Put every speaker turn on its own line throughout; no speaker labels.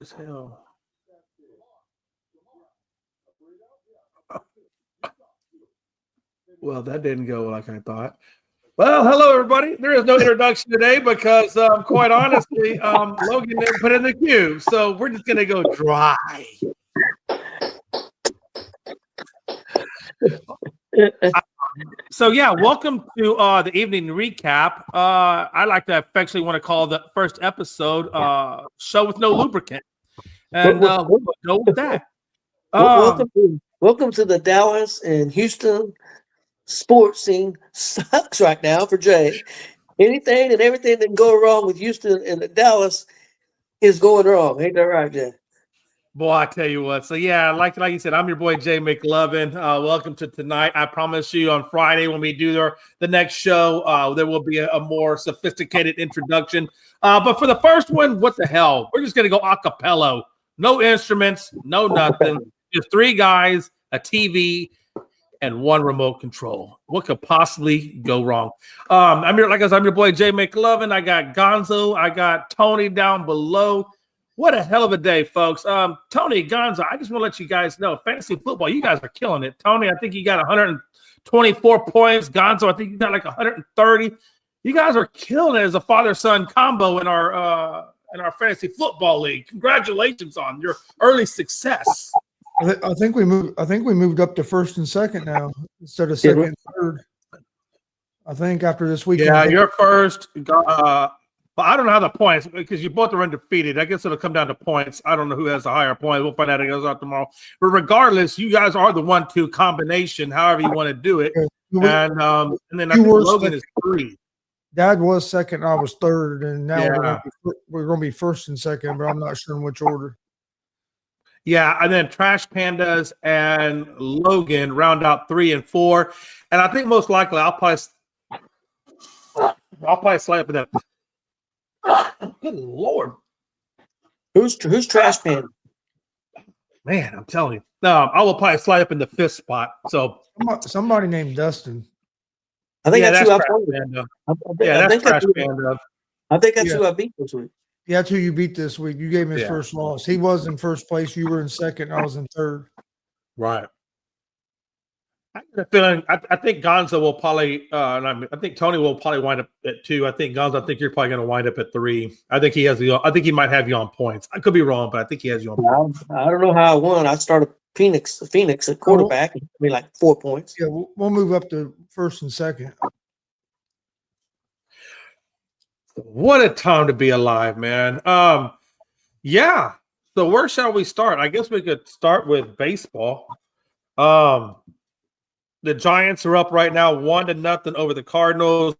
as hell. Well, that didn't go like I thought. Well, hello, everybody. There is no introduction today because, quite honestly, Logan didn't put in the queue. So we're just going to go dry. So, yeah, welcome to the evening recap. I like to affectionately want to call the first episode Show with No Lubricant. And we'll go with that.
Welcome to the Dallas and Houston sports scene. Sucks right now for Jay. Anything and everything that can go wrong with Houston and Dallas is going wrong. Ain't that right, Jay?
Boy, I tell you what. So, yeah, like you said, I'm your boy, Jay McLovin. Welcome to tonight. I promise you on Friday when we do the next show, there will be a more sophisticated introduction. But for the first one, what the hell? We're just going to go a cappella. No instruments, no nothing. Just three guys, a TV, and one remote control. What could possibly go wrong? I'm your boy, Jay McLovin. I got Gonzo. I got Tony down below. What a hell of a day, folks. Tony, Gonzo, I just want to let you guys know, fantasy football, you guys are killing it. Tony, I think you got 124 points. Gonzo, I think you got like 130. You guys are killing it as a father-son combo in our fantasy football league. Congratulations on your early success.
I think we moved up to first and second now instead of second and third. I think after this weekend.
Yeah, you're first. But I don't know how the points, because you both are undefeated. I guess it'll come down to points. I don't know who has the higher points. We'll find out. It goes out tomorrow. But regardless, you guys are the 1-2 combination, however you want to do it. And then I think Logan is 3.
Dad was second. I was third, and now we're going to be first and second, but I'm not sure in which order.
Yeah, and then Trash Pandas and Logan round out 3 and 4, and I think most likely I'll probably slide up in that. Good Lord.
Who's Trash Pan?
Man, I'm telling you. No, I will probably slide up in the 5th spot. So
somebody named Dustin.
I think that's who I
that's Trash Panda.
I think that's who I beat this week.
Yeah, that's who you beat this week. You gave him his first loss. He was in first place. You were in second. I was in third.
Right. I got a feeling. I think Gonzo will probably. I think Tony will probably wind up at 2. I think Gonzo. I think you're probably going to wind up at 3. I think he has the. I think he might have you on points. I could be wrong, but I think he has you on points.
I don't know how I won. I started Phoenix at quarterback. It'd be like 4 points.
Yeah, we'll move up to first and second.
What a time to be alive, man. Yeah. So where shall we start? I guess we could start with baseball. The Giants are up right now 1-0 over the Cardinals.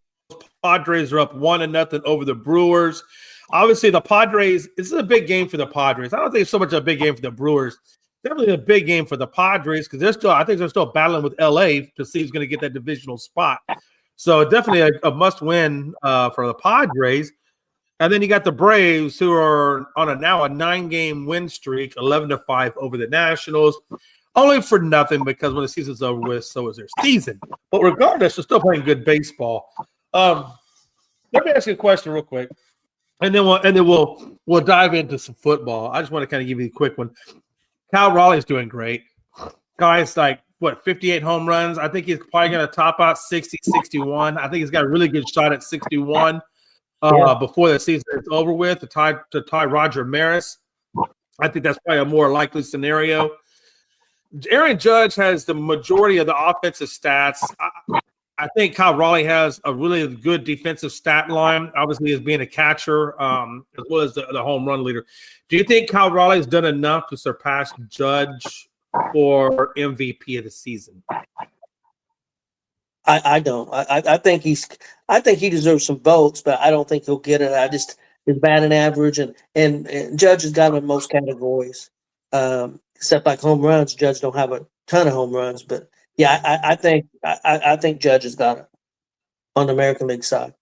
Padres are up 1-0 over the Brewers. Obviously, the Padres, this is a big game for the Padres. I don't think it's so much a big game for the Brewers. Definitely a big game for the Padres because I think they're still battling with LA to see who's going to get that divisional spot. So definitely a must-win for the Padres. And then you got the Braves, who are on a 9-game win streak, 11-5 over the Nationals. Only for nothing because when the season's over with, so is their season. But regardless, they're still playing good baseball. Let me ask you a question real quick, and then we'll dive into some football. I just want to kind of give you a quick one. Cal Raleigh's doing great. Guys, 58 home runs. I think he's probably going to top out 60, 61. I think he's got a really good shot at 61 before the season is over with to tie Roger Maris. I think that's probably a more likely scenario. Aaron Judge has the majority of the offensive stats. I think Kyle Raleigh has a really good defensive stat line, obviously as being a catcher, as well as the home run leader. Do you think Kyle Raleigh has done enough to surpass Judge for MVP of the season?
I don't. I think he deserves some votes, but I don't think he'll get it. His batting average and Judge has got him in most categories. Except like home runs, Judge don't have a ton of home runs, but yeah, I think Judge has got it on the American League side.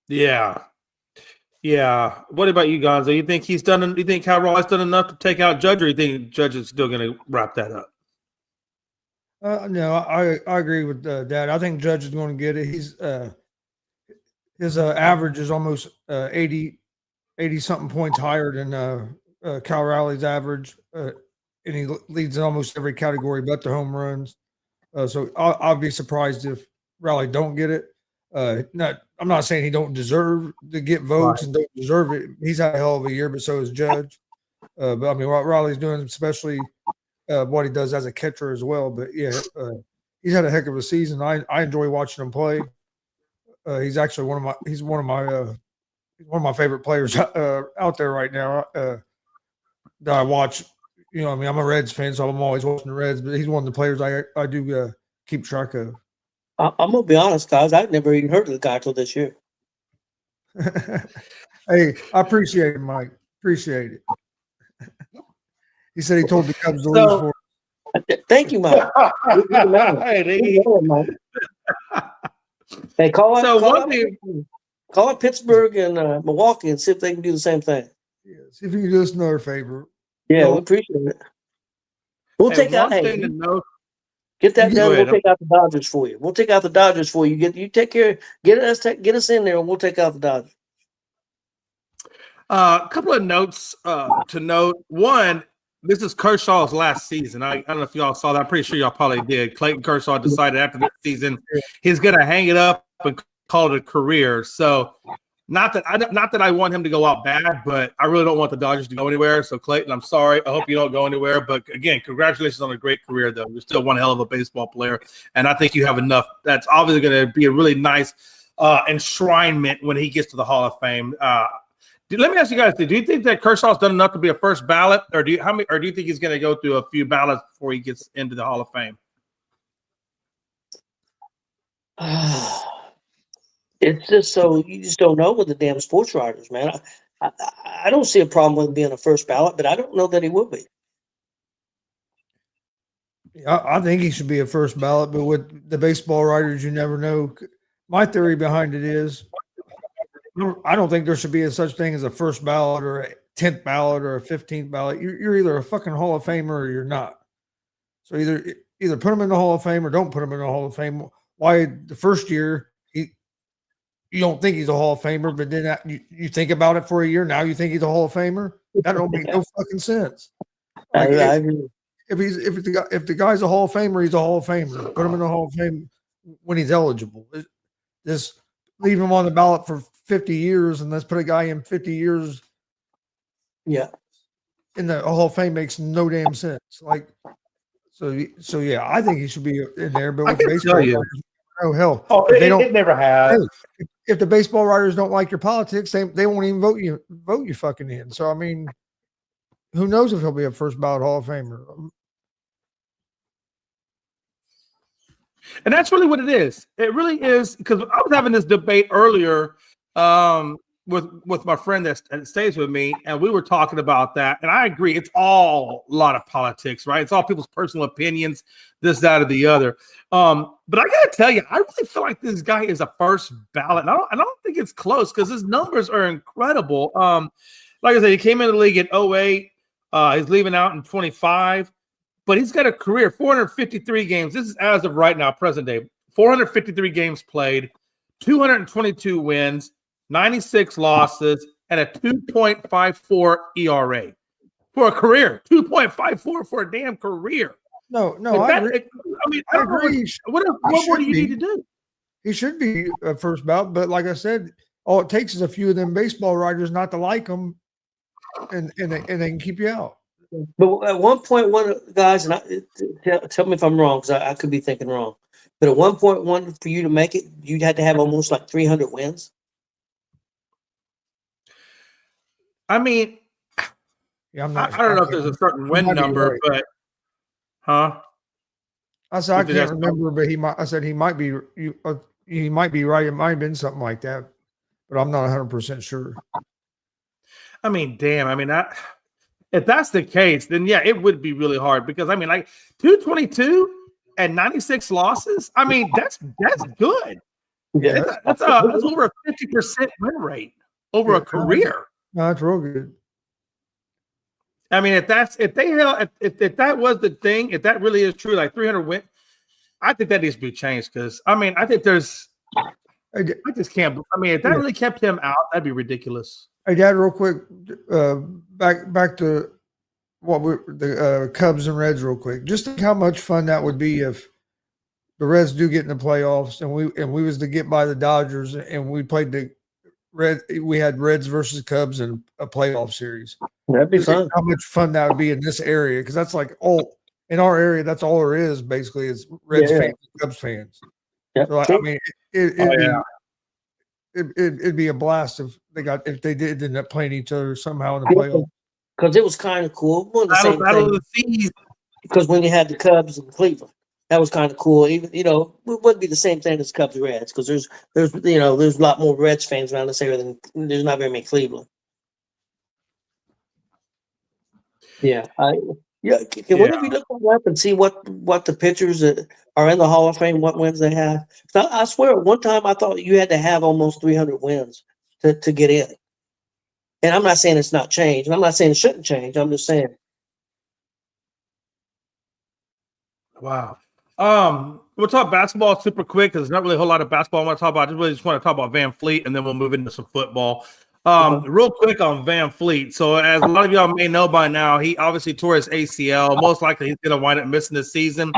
Yeah. What about you, Gonzo? You think Kyle Raleigh's done enough to take out Judge, or you think Judge is still going to wrap that up?
No, I agree with Dad. I think Judge is going to get it. His average is almost 80 something points higher than Cal Raleig's average, and he leads in almost every category but the home runs. So I'll be surprised if Raleigh don't get it. I'm not saying he don't deserve to get votes and don't deserve it. He's had a hell of a year, but so is Judge. But I mean, what Raleigh's doing, especially what he does as a catcher as well. But yeah, he's had a heck of a season. I enjoy watching him play. He's actually one of my favorite players out there right now that I watch. You know, I mean, I'm a Reds fan, so I'm always watching the Reds. But he's one of the players I do keep track of.
I'm gonna be honest, guys. I've never even heard of the guy till this year.
Hey, I appreciate it, Mike. Appreciate it. He said he told the Cubs to lose for him.
Thank you, Mike. Hey, call out Pittsburgh and Milwaukee and see if they can do the same thing.
Yeah, see if you can do us another favor.
Yeah, we appreciate it. We'll take out. Hey, get that done. We'll take out the Dodgers for you. We'll take out the Dodgers for you. You take care. Get us in there, and we'll take out the Dodgers.
A couple of notes to note. One, this is Kershaw's last season. I don't know if y'all saw that. I'm pretty sure y'all probably did. Clayton Kershaw decided after this season he's going to hang it up and call it a career. So not that I want him to go out bad, but I really don't want the Dodgers to go anywhere. So Clayton, I'm sorry. I hope you don't go anywhere. But again, congratulations on a great career, though. You're still one hell of a baseball player, and I think you have enough. That's obviously going to be a really nice enshrinement when he gets to the Hall of Fame. Let me ask you guys: do you think that Kershaw's done enough to be a first ballot, or do you think he's going to go through a few ballots before he gets into the Hall of Fame?
It's just so you just don't know with the damn sports writers, man. I don't see a problem with him being a first ballot, but I don't know that he will be.
I think he should be a first ballot, but with the baseball writers, you never know. My theory behind it is, I don't think there should be a such thing as a first ballot or a 10th ballot or a 15th ballot. You're either a fucking Hall of Famer or you're not. So either put him in the Hall of Fame or don't put him in the Hall of Fame. Why the first year you don't think he's a Hall of Famer, but then you think about it for a year. Now you think he's a Hall of Famer. That don't make no fucking sense. Like if the guy's a Hall of Famer, he's a Hall of Famer. Put him in the Hall of Fame when he's eligible. Just leave him on the ballot for 50 years and let's put a guy in 50 years.
Yeah.
In the Hall of Fame makes no damn sense. Like, so yeah, I think he should be in there. But with baseball writers, oh hell,
it never has.
Hey, if the baseball writers don't like your politics, they won't even vote you fucking in. So I mean, who knows if he'll be a first ballot Hall of Famer?
And that's really what it is. It really is, because I was having this debate earlier with my friend that stays with me, and we were talking about that. And I agree, it's all a lot of politics, right? It's all people's personal opinions, this, that, or the other. But I gotta tell you, I really feel like this guy is a first ballot. And I don't think it's close because his numbers are incredible. Like I said, he came into the league in 08. He's leaving out in 25. But he's got a career, 453 games. This is as of right now, present day. 453 games played, 222 wins, 96 losses, and a 2.54 ERA for a career. 2.54 for a damn career.
No, I agree.
I agree. What more do you need to do?
He should be a first ballot, but like I said, all it takes is a few of them baseball writers not to like him, and they can keep you out.
But at one point, guys, and tell me if I'm wrong, because I could be thinking wrong. But at 1.1 for you to make it, you had to have almost like 300 wins.
I mean,
yeah,
I don't know if there's a certain win number, but
I said I can't remember, but he might. I said he might be. He might be right. It might have been something like that, but I'm not 100% sure.
I mean, damn. I mean, if that's the case, then yeah, it would be really hard because I mean, like 222 and 96 losses. I mean, that's good.
Yeah,
that's over a 50% win rate over a career.
No, that's real good.
I mean, if that was the thing, if that really is true, like 300 win, I think that needs to be changed because I mean, I think there's. I just can't. I mean, if that really kept him out, that'd be ridiculous.
Hey, Dad, real quick, back to what the Cubs and Reds real quick. Just think how much fun that would be if the Reds do get in the playoffs and we was to get by the Dodgers and we played we had Reds versus Cubs in a playoff series.
That'd be fun.
How much fun that would be in this area, because that's like all in our area. That's all there is basically is Reds fans and Cubs fans.
Yep.
So I mean, it'd be a blast if they did end up playing each other somehow in the playoffs.
Because it was kind of cool. One of the same thing. Because when you had the Cubs in Cleveland, that was kind of cool. Even it wouldn't be the same thing as Cubs Reds, because there's a lot more Reds fans around this area than there's not very many Cleveland. Yeah, can one of you look that up and see what the pitchers that are in the Hall of Fame, what wins they have? I swear, at one time I thought you had to have almost 300 wins to get in. And I'm not saying it's not changed. I'm not saying it shouldn't change. I'm just saying.
Wow. We'll talk basketball super quick because there's not really a whole lot of basketball I want to talk about. I just want to talk about Van Fleet, and then we'll move into some football. Real quick on Van Fleet. So as a lot of y'all may know by now, he obviously tore his ACL. Most likely he's going to wind up missing the season,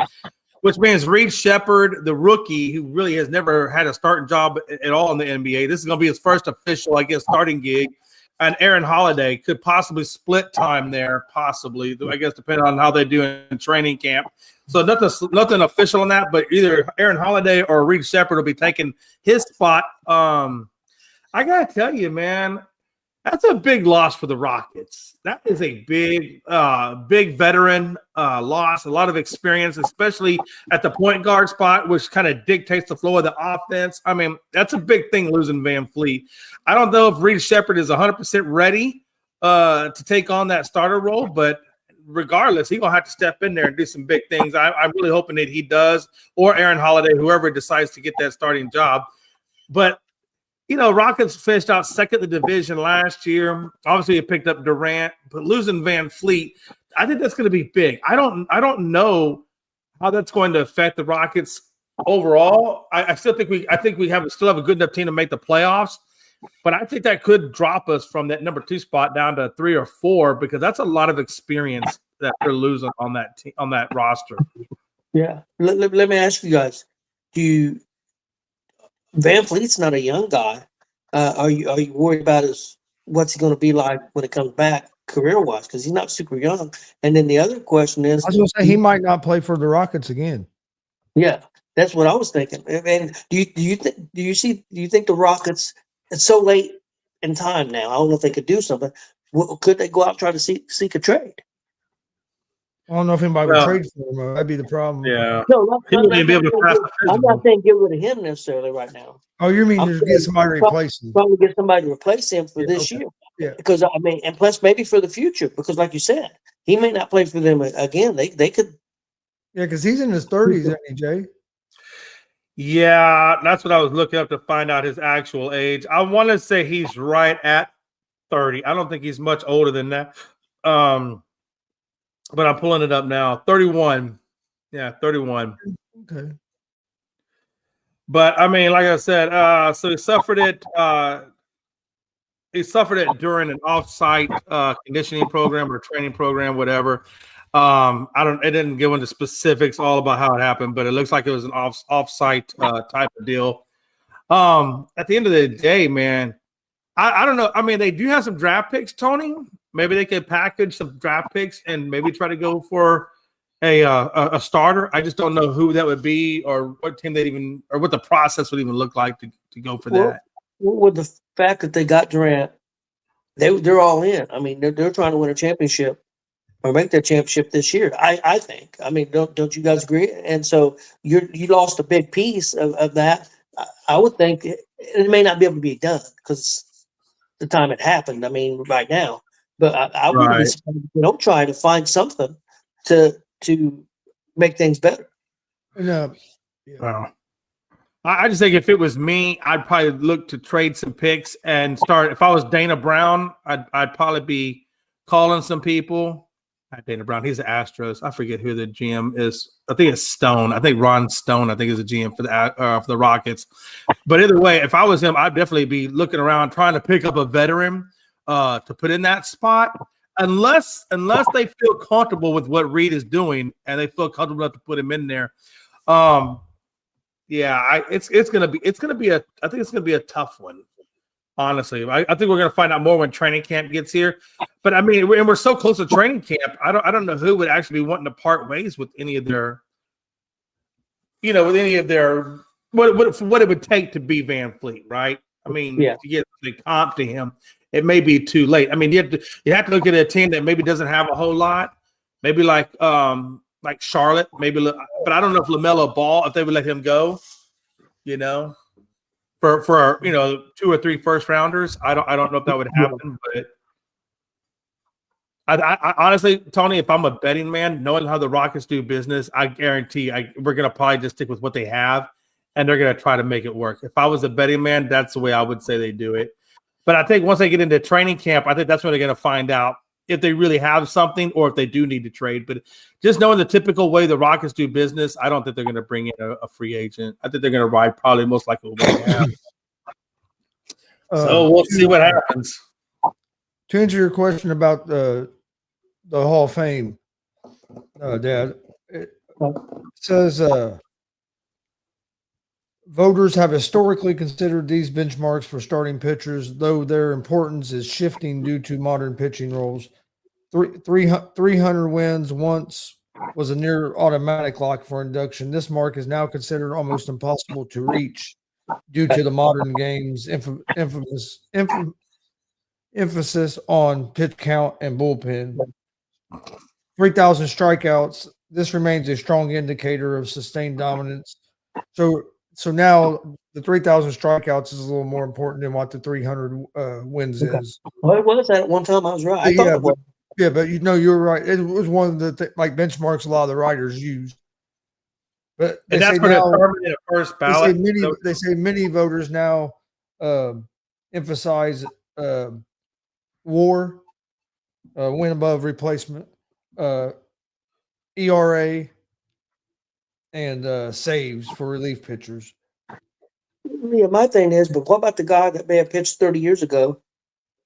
which means Reed Shepherd, the rookie, who really has never had a starting job at all in the NBA, this is going to be his first official, starting gig. And Aaron Holiday could possibly split time there, possibly, I guess, depending on how they do in training camp. So nothing official on that, but either Aaron Holiday or Reed Shepherd will be taking his spot. I got to tell you, man, that's a big loss for the Rockets. That is a big veteran loss, a lot of experience, especially at the point guard spot, which kind of dictates the flow of the offense. I mean, that's a big thing, losing Van Fleet. I don't know if Reed Shepherd is 100% ready to take on that starter role, but regardless, he's going to have to step in there and do some big things. I'm really hoping that he does, or Aaron Holiday, whoever decides to get that starting job. But Rockets finished out second in the division last year. Obviously, it picked up Durant, but losing Van Fleet, I think that's going to be big. I don't know how that's going to affect the Rockets overall. I still think we still have a good enough team to make the playoffs, but I think that could drop us from that number 2 spot down to 3 or 4, because that's a lot of experience that they're losing on that roster.
Yeah. Let me ask you guys: Van Fleet's not a young guy. Are you worried about what's he going to be like when it comes back career-wise? Because he's not super young. And then the other question is,
I was going to say he might not play for the Rockets again.
Yeah, that's what I was thinking. And do you think the Rockets? It's so late in time now. I don't know if they could do something. Could they go out and try to seek a trade?
I don't know if anybody would trade for him. That'd be the problem.
Yeah.
No,
I'm
not saying get rid of him necessarily right now.
Oh, you mean just get somebody to replace him?
Probably get somebody to replace him for this year.
Yeah.
Because and plus maybe for the future. Because like you said, he may not play for them again. They could.
Yeah, because he's in his 30s, isn't he, Jay?
Yeah, that's what I was looking up to find out his actual age. I want to say he's right at 30. I don't think he's much older than that. But I'm pulling it up now. 31. Yeah, 31.
Okay.
But I mean, like I said, so he suffered it. He suffered it during an off-site conditioning program or training program, whatever. It didn't give into specifics all about how it happened, but it looks like it was an off-site type of deal. At the end of the day, man, I don't know. I mean, they do have some draft picks, Tony. Maybe they could package some draft picks and maybe try to go for a starter. I just don't know who that would be, or what team or what the process would even look like to go for that.
With the fact that they got Durant, they're all in. I mean, they're trying to win a championship or make that championship this year. I think. I mean, don't you guys agree? And so you lost a big piece of that. I would think it may not be able to be done because the time it happened. I mean, right now. But I would be surprised if they don't try to find something to make things better.
No.
Wow. I just think if it was me, I'd probably look to trade some picks and start. If I was Dana Brown, I'd probably be calling some people Not Dana Brown. He's the Astros. I forget who the GM is. I think it's Stone. I think Ron Stone. I think is the GM for the Rockets. But either way, if I was him, I'd definitely be looking around trying to pick up a veteran to put in that spot. Unless they feel comfortable with what Reed is doing and they feel comfortable enough to put him in there. It's gonna be a tough one. Honestly, I think we're gonna find out more when training camp gets here. But I mean, we're so close to training camp. I don't know who would actually be wanting to part ways with any of their, what it would take to be Van Fleet, right? I mean, to get the comp to him, it may be too late. I mean, you have to look at a team that maybe doesn't have a whole lot, maybe like Charlotte, but I don't know if LaMelo Ball, if they would let him go, for 2 or 3 first rounders. I don't know if that would happen, but I honestly, Tony, if I'm a betting man, knowing how the Rockets do business, I guarantee we're gonna probably just stick with what they have, and they're gonna try to make it work. If I was a betting man, that's the way I would say they do it. But I think once they get into training camp, I think that's when they're gonna find out if they really have something or if they do need to trade. But just knowing the typical way the Rockets do business, I don't think they're gonna bring in a free agent. I think they're gonna ride probably most likely what they have. So we'll see what happens.
To answer your question about the Hall of Fame, Dad, it says voters have historically considered these benchmarks for starting pitchers, though their importance is shifting due to modern pitching rules. 300 wins once was a near automatic lock for induction. This mark is now considered almost impossible to reach due to the modern game's emphasis on pitch count and bullpen. 3,000 strikeouts. This remains a strong indicator of sustained dominance. So now the 3,000 strikeouts is a little more important than what the 300 wins is.
Well, it was at one time. I was right. I thought it was.
Yeah, but you're right. It was one of the benchmarks a lot of the writers use. But
and that's for the first ballot.
They say many voters now emphasize WAR, win above replacement, ERA, and saves for relief pitchers.
Yeah, my thing is, but what about the guy that may have pitched 30 years ago?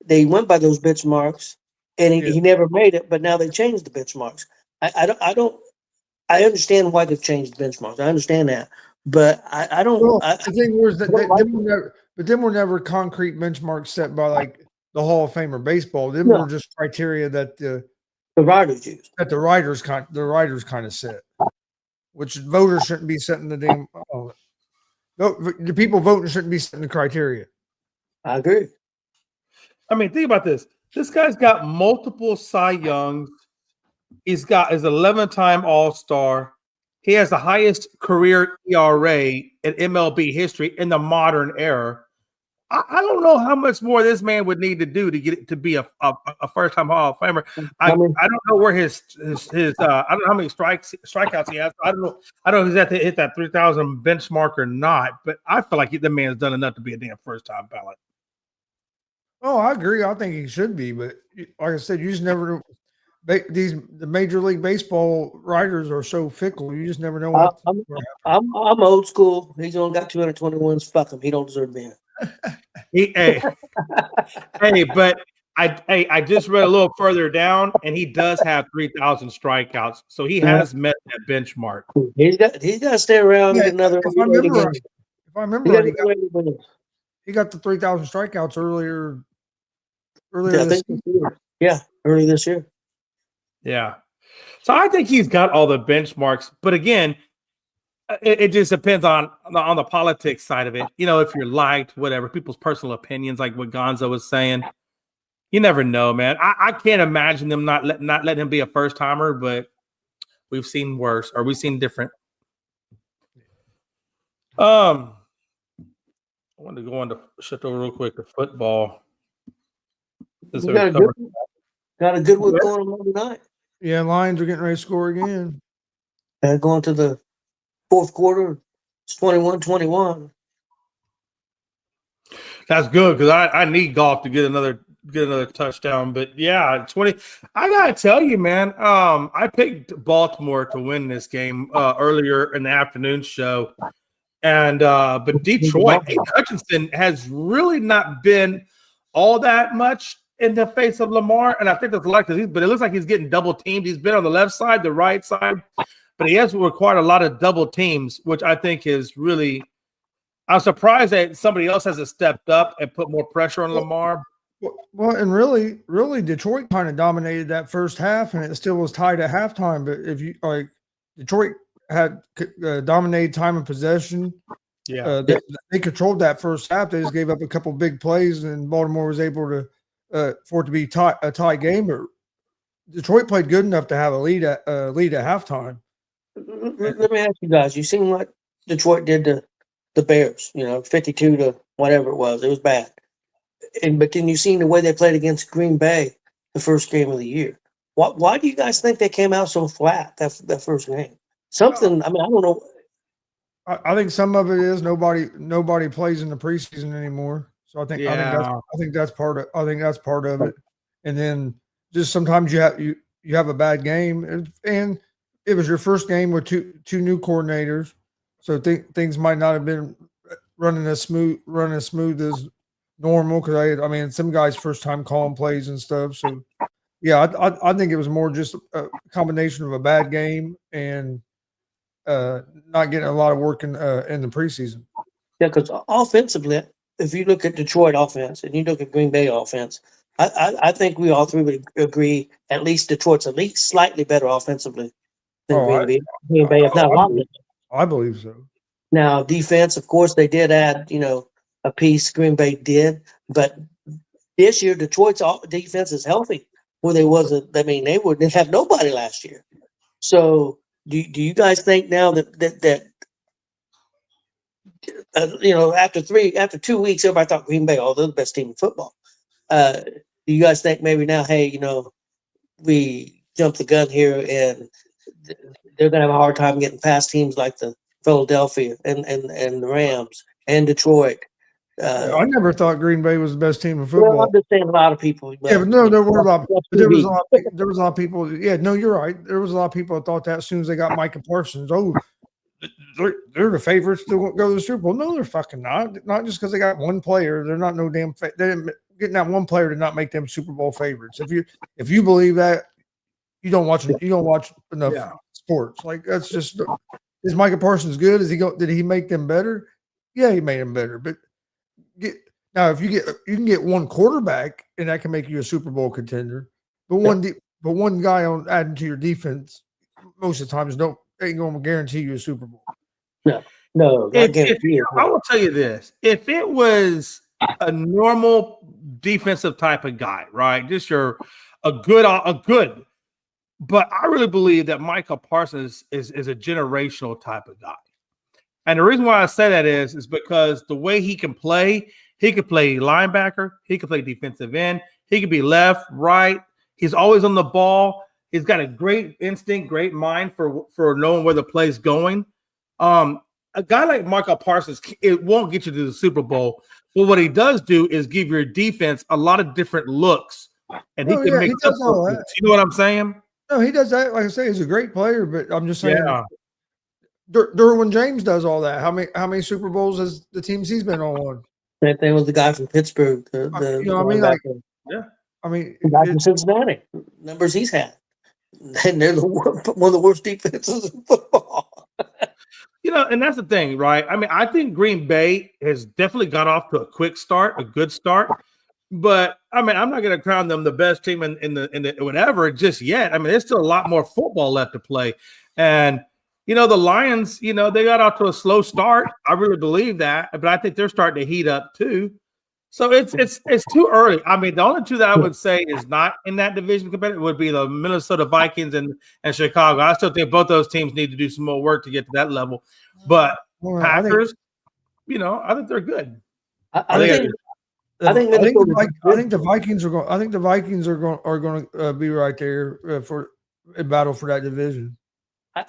They went by those benchmarks, and he never made it. But now they changed the benchmarks. I understand why they've changed the benchmarks. I understand that, but I don't.
Well, the thing was that them were never concrete benchmarks set by like the Hall of Fame or baseball. Them were just criteria that the
writers use.
That the writers kind of set, which voters shouldn't be setting the damn. The people voting shouldn't be setting the criteria.
I agree.
I mean, think about this. This guy's got multiple Cy Youngs. He's got his 11th-time All-Star. He has the highest career ERA in MLB history in the modern era. I don't know how much more this man would need to do to get it to be a first-time Hall of Famer. I don't know where his I don't know how many strikeouts he has. I don't know if he's at to hit that 3,000 benchmark or not. But I feel like the man's done enough to be a damn first-time ballot.
Oh, I agree. I think he should be, but like I said, you just never know. The Major League Baseball writers are so fickle. You just never know what.
I'm old school. He's only got 220 wins. Fuck him. He don't deserve to be in.
But I just read a little further down, and he does have 3,000 strikeouts, so he has met that benchmark.
He's got to stay around and get another.
If I remember right, he got the 3,000 strikeouts earlier this year.
Yeah, early this year.
Yeah. So I think he's got all the benchmarks, but again, it just depends on the politics side of it. If you're liked, whatever, people's personal opinions, like what Gonzo was saying. You never know, man. I can't imagine them not letting him be a first timer, but we've seen worse, or we've seen different. I wanted to go on to shift over real quick to football.
Got a good one going on Monday night.
Yeah, Lions are getting ready to score again.
Going to the fourth quarter, it's 21-21.
That's good because I need golf to get another get another touchdown. But yeah, 20. I gotta tell you, man. I picked Baltimore to win this game earlier in the afternoon show, and but Detroit, Aiden Hutchinson has really not been all that much in the face of Lamar, and I think that's a lot because but it looks like he's getting double teamed. He's been on the left side, the right side, but he has required a lot of double teams, which I think is really. I'm surprised that somebody else hasn't stepped up and put more pressure on Lamar.
Well, and really, Detroit kind of dominated that first half, and it still was tied at halftime. But if you like, Detroit had dominated time and possession.
Yeah,
they controlled that first half. They just gave up a couple big plays, and Baltimore was able to for it to be a tie game. But Detroit played good enough to have a lead at halftime.
Let me ask you guys: you seen what Detroit did to the Bears? 52 to whatever it was. It was bad. But then you seen the way they played against Green Bay the first game of the year. Why do you guys think they came out so flat that first game? Something. I mean, I don't know.
I think some of it is nobody plays in the preseason anymore. So I think that's part of it. And then just sometimes you have a bad game, and it was your first game with two new coordinators, so things might not have been running as smooth as normal. Because I mean, some guys first time calling plays and stuff. So yeah, I think it was more just a combination of a bad game and not getting a lot of work in the preseason.
Yeah, because offensively, if you look at Detroit offense and you look at Green Bay offense, I think we all three would agree at least Detroit's at least slightly better offensively than Green Bay. Green Bay, if not a lot better.
I believe so.
Now, defense, of course, they did add, a piece. Green Bay did, but this year Detroit's defense is healthy. Where they wasn't. I mean, they wouldn't have nobody last year. So, do you guys think now that after 2 weeks, everybody thought Green Bay, they're the best team in football. Do you guys think maybe now, hey, we jumped the gun here and they're going to have a hard time getting past teams like the Philadelphia and the Rams and Detroit?
I never thought Green Bay was the best team in football.
Well, I'm just saying a lot of people.
Yeah, but no, there were a lot. There was a lot of people. Yeah, no, you're right. There was a lot of people that thought that as soon as they got Micah Parsons, they're the favorites to go to the Super Bowl. No, they're fucking not. Not just because they got one player. They're not no damn. They didn't getting that one player did not make them Super Bowl favorites. If you believe that, you don't watch enough sports. Like that's just. Is Micah Parsons good? Did he make them better? Yeah, he made them better. But now if you can get one quarterback and that can make you a Super Bowl contender. But one guy on adding to your defense most of the times ain't going to guarantee you a Super Bowl.
No.
I will tell you this: if it was a normal defensive type of guy, right? Just a good. But I really believe that Micah Parsons is a generational type of guy. And the reason why I say that is because the way he can play linebacker, he can play defensive end, he can be left, right. He's always on the ball. He's got a great instinct, great mind for knowing where the play's going. A guy like Micah Parsons, it won't get you to the Super Bowl. But what he does do is give your defense a lot of different looks. And he can make up for it. You know what I'm saying?
No, he does that. Like I say, he's a great player, but I'm just saying Derwin James does all that. How many Super Bowls has the teams he's been on?
Same thing with the guy from Pittsburgh.
The guy
from Cincinnati. Numbers he's had. And they're one of the worst defenses in football.
And that's the thing, right? I mean, I think Green Bay has definitely got off to a good start. But I mean, I'm not going to crown them the best team in the whatever just yet. I mean, there's still a lot more football left to play, and the Lions, they got off to a slow start. I really believe that, but I think they're starting to heat up too. So it's too early. I mean, the only two that I would say is not in that division competitive would be the Minnesota Vikings and Chicago. I still think both those teams need to do some more work to get to that level. But Packers, I think they're good.
I think
the Vikings are going to be right there for a battle for that division.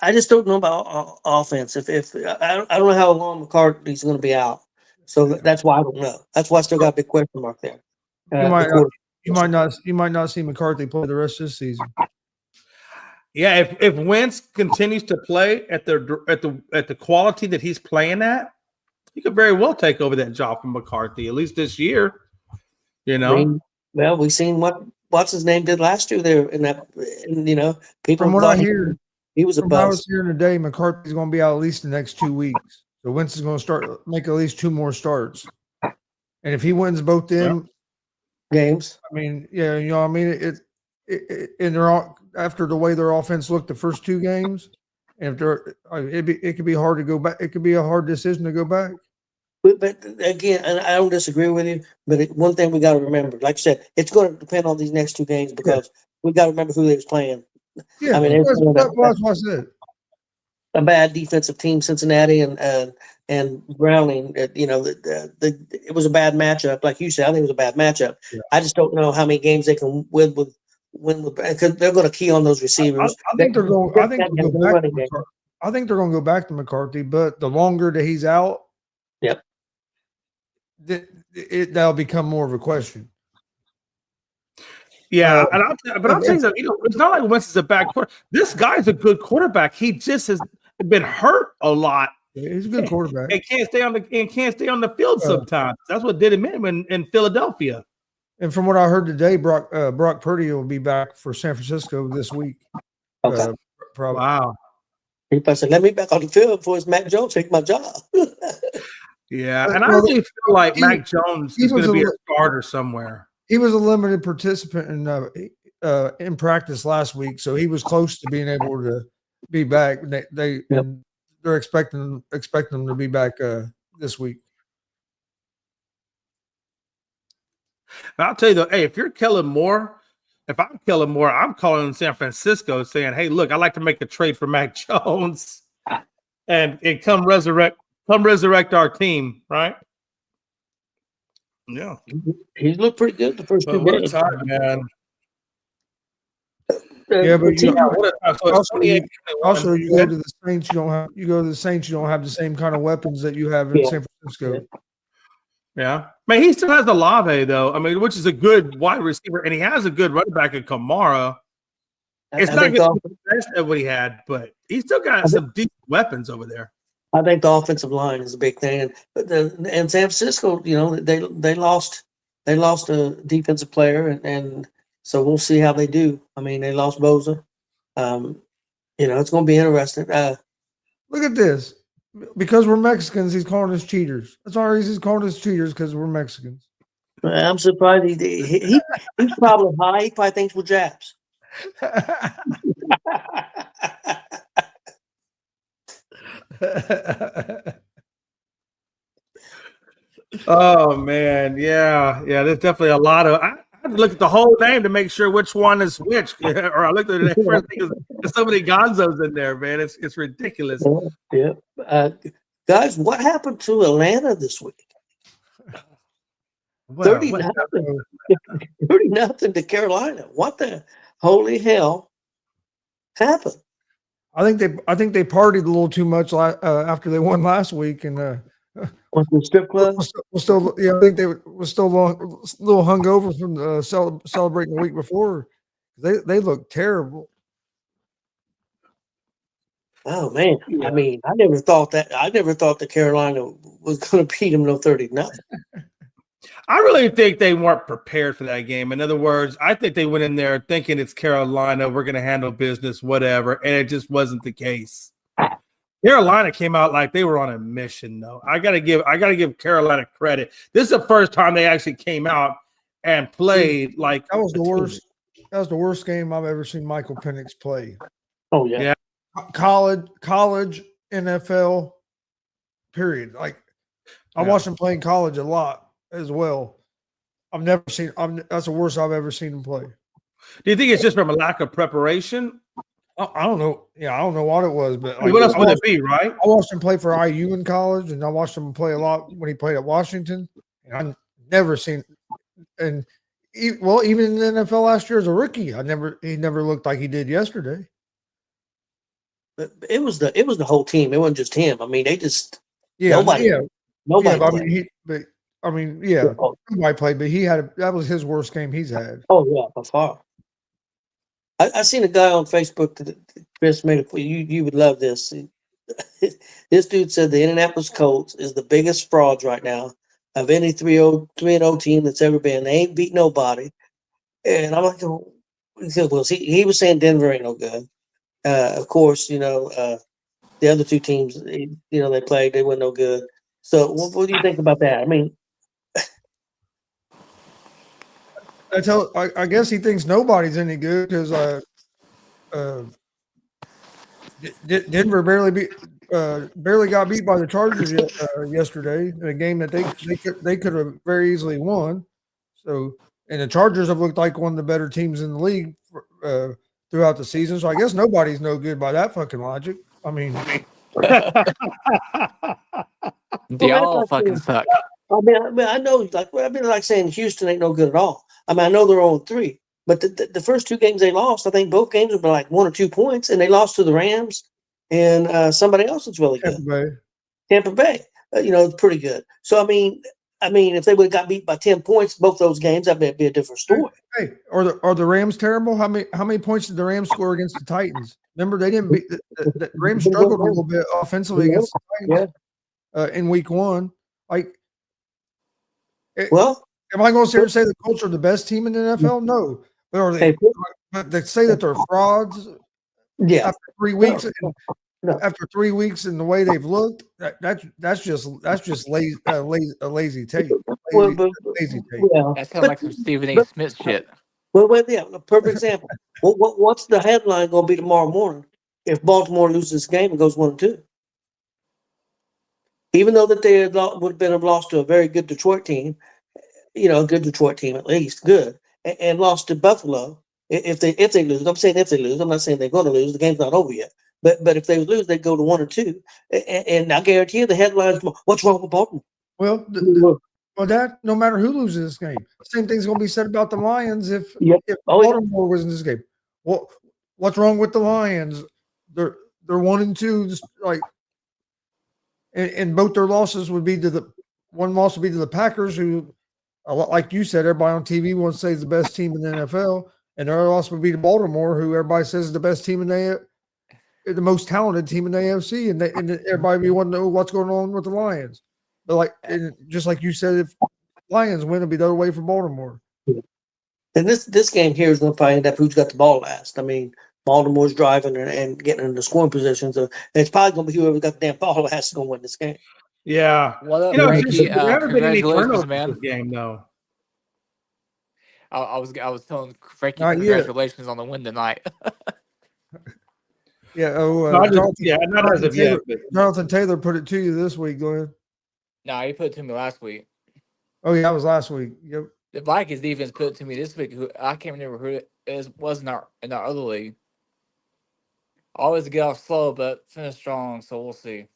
I just don't know about offense. If I don't know how long McCarthy's going to be out, so that's why I don't know. That's why I still got a big question mark there.
You might not see McCarthy play the rest of the season.
Yeah, if Wentz continues to play at the quality that he's playing at, he could very well take over that job from McCarthy, at least this year. You know,
I mean, well, we seen what's his name did last year there in that, and people
From what
thought
I hear,
he was a
from what I was
bust.
hearing today, McCarthy's going to be out at least the next 2 weeks. So Wentz is going to make at least 2 more starts. And if he wins both them
Games.
I mean, yeah, you know, what I mean, and they're all after the way their offense looked the first 2 games, and if they're, it could be hard to go back. It could be a hard decision to go back.
But again, and I don't disagree with you, but one thing we got to remember, like I said, it's going to depend on these next 2 games because we got to remember who they was playing.
Yeah,
I mean,
that's what I said.
A bad defensive team, Cincinnati and Browning. It was a bad matchup, like you said. I think it was a bad matchup.
Yeah.
I just don't know how many games they can win with because they're going to key on those receivers.
I think they're going. I think they'll go back to
game.
McCarthy. I think they're going to go back to McCarthy, but the longer that he's out,
Yep,
that'll become more of a question.
yeah, but I'll tell you that it's not like Wentz is a bad quarterback. This guy's a good quarterback. He just has been hurt a lot.
He's a good quarterback.
And can't stay on the field sometimes. That's what did him in Philadelphia.
And from what I heard today, Brock Purdy will be back for San Francisco this week.
Okay.
Probably.
Wow.
He probably said, "Let me back on the field before it's Mac Jones take my job."
Yeah, and I really feel like Mac Jones is going to be a starter somewhere.
He was a limited participant in practice last week, so he was close to being able to be back. They're expecting him to be back this week.
And I'll tell you though, hey, if I'm Kellen Moore, I'm calling San Francisco saying, "Hey, look, I'd like to make a trade for Mac Jones, and come resurrect our team, right?" Yeah,
He's looked pretty good the first 2
what a
games.
time, man.
Yeah, but
also
you go to the Saints. You go to the Saints. You don't have the same kind of weapons that you have in San Francisco.
Yeah, man, he still has the Olave though. I mean, which is a good wide receiver, and he has a good running back in Kamara. It's not good the best of what he had, but he's still got some deep weapons over there.
I think the offensive line is a big thing, but and San Francisco, they lost a defensive player, and so we'll see how they do. I mean, they lost Boza. It's going to be interesting.
Look at this. Because we're Mexicans, he's calling us cheaters. That's all he's calling us cheaters because we're Mexicans.
I'm surprised he's probably high. He probably thinks we're Japs.
Oh man, yeah. There's definitely a lot of. I had to look at the whole name to make sure which one is which, or I looked at it first because there's so many Gonzos in there, man. It's ridiculous.
Yeah. Guys, what happened to Atlanta this week?
Well,
30-0 to Carolina. What the holy hell happened?
I think they partied a little too much after they won last week, and
was the strip club?
I think they were still a little hungover from celebrating the week before. They looked terrible.
Oh man! Yeah. I mean, I never thought that Carolina was going to beat them 30-0.
I really think they weren't prepared for that game. In other words, I think they went in there thinking it's Carolina, we're going to handle business, whatever, and it just wasn't the case. Carolina came out like they were on a mission, though. I gotta give Carolina credit. This is the first time they actually came out and played like
that was the worst. That was the worst game I've ever seen Michael Penix play.
Oh yeah.
College, NFL, period. Like I watched him play in college a lot as well. That's the worst I've ever seen him play.
Do you think it's just from a lack of preparation?
I don't know. Yeah, I don't know what it was, but
what else would it be, right?
I watched him play for IU in college, and I watched him play a lot when he played at Washington. And I've never seen, even in the NFL last year as a rookie, he never looked like he did yesterday.
But it was the whole team. It wasn't just him. I mean, they just nobody.
Yeah, but I mean, I mean, yeah, nobody played, but that was his worst game he's had.
Oh yeah, by far. I seen a guy on Facebook that Chris made a you would love this. This dude said the Indianapolis Colts is the biggest frauds right now of any 3-0 team that's ever been. They ain't beat nobody. And I'm like, oh, he said, well, he was saying Denver ain't no good. Of course, the other two teams, they played, they weren't no good. So what do you think about that? I mean,
I guess he thinks nobody's any good because Denver barely got beat by the Chargers yesterday in a game that they could have very easily won. So, and the Chargers have looked like one of the better teams in the league throughout the season. So I guess nobody's no good by that fucking logic. I mean,
they all fucking suck.
I mean, I know, like saying Houston ain't no good at all. I mean, I know they're on 3, but the first 2 games they lost, I think both games were like 1 or 2 points, and they lost to the Rams and somebody else that's really good. Tampa Bay, it's pretty good. So I mean, if they would have got beat by 10 points both those games, that'd be a different story.
Hey, are the Rams terrible? How many points did the Rams score against the Titans? Remember, they didn't beat the Rams struggled a little bit offensively against the Titans in week 1. Like,
well,
am I going to sit here and say the Colts are the best team in the NFL? No, but are they? But they say that they're frauds.
Yeah,
after 3 weeks.
No.
After 3 weeks and the way they've looked, that's just lazy, a lazy take. Lazy take.
Yeah.
That sounds like some Stephen A. Smith shit.
Well, yeah, a perfect example. What's the headline going to be tomorrow morning if Baltimore loses this game and goes 1-2? Even though that they would have lost to a very good Detroit team, a good Detroit team at least, good, and lost to Buffalo. If they lose, I'm saying if they lose, I'm not saying they're going to lose. The game's not over yet. But if they lose, they go to 1 or 2, and I guarantee you the headlines. What's wrong with Baltimore?
Well, that no matter who loses this game, same thing's going to be said about the Lions if Baltimore was in this game. Well, what's wrong with the Lions? They're 1-2, just like, and both their losses would be to one loss would be to the Packers, who, like you said, everybody on TV wants to say is the best team in the NFL, and their loss would be to Baltimore, who everybody says is the best team in the most talented team in the AFC, and everybody want to know what's going on with the Lions. But just like you said, if Lions win, it'll be the other way for Baltimore.
And this game here is going to probably end up who's got the ball last. I mean, Baltimore's driving and getting into scoring position, so it's probably going to be whoever got the damn ball last is going to win this game.
Yeah.
What up, Frankie?
There haven't been any turnovers
Congratulations, man.
this game, though.
I was telling Frankie
Not
congratulations on the win tonight.
Yeah.
Not as of yet.
Jonathan Taylor put it to you this week, Glenn.
No, he put it to me last week.
Oh yeah, that was last week. Yep.
The Vikings defense put it to me this week. I can't remember who it was in our other league. Always get off slow, but finish strong. So we'll see.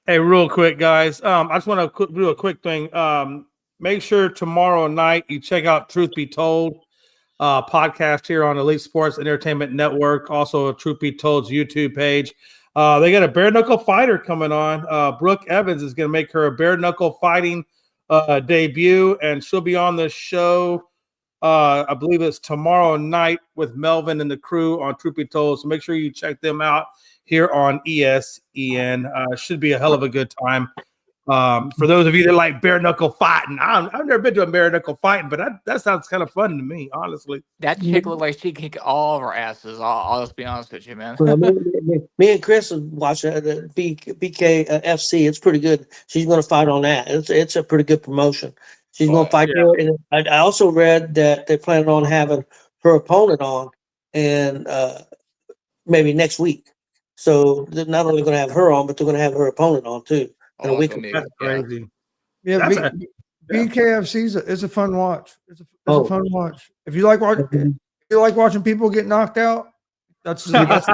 Hey, real quick, guys. I just want to do a quick thing. Make sure tomorrow night you check out Truth Be Told podcast here on Elite Sports Entertainment Network. Also, Truth Be Told's YouTube page. They got a bare knuckle fighter coming on. Brooke Evans is going to make her bare knuckle fighting debut, and she'll be on the show. I believe it's tomorrow night with Melvin and the crew on Truth Be Told. So make sure you check them out here on ESEN. Should be a hell of a good time. For those of you that like bare knuckle fighting, I've never been to a bare knuckle fighting, but that sounds kind of fun to me, honestly.
That chick looked like she kick all of our asses. I'll just be honest with you, man.
Well, me and Chris watch the BK FC. It's pretty good. She's going to fight on that. It's a pretty good promotion. She's going to fight there. And I also read that they're planning on having her opponent on, and maybe next week. So they're not only going to have her on, but they're going to have her opponent on too. In a week.
That's crazy.
Yeah, BKFC is a fun watch. It's a fun watch. If you like watching people get knocked out, that's
get knocked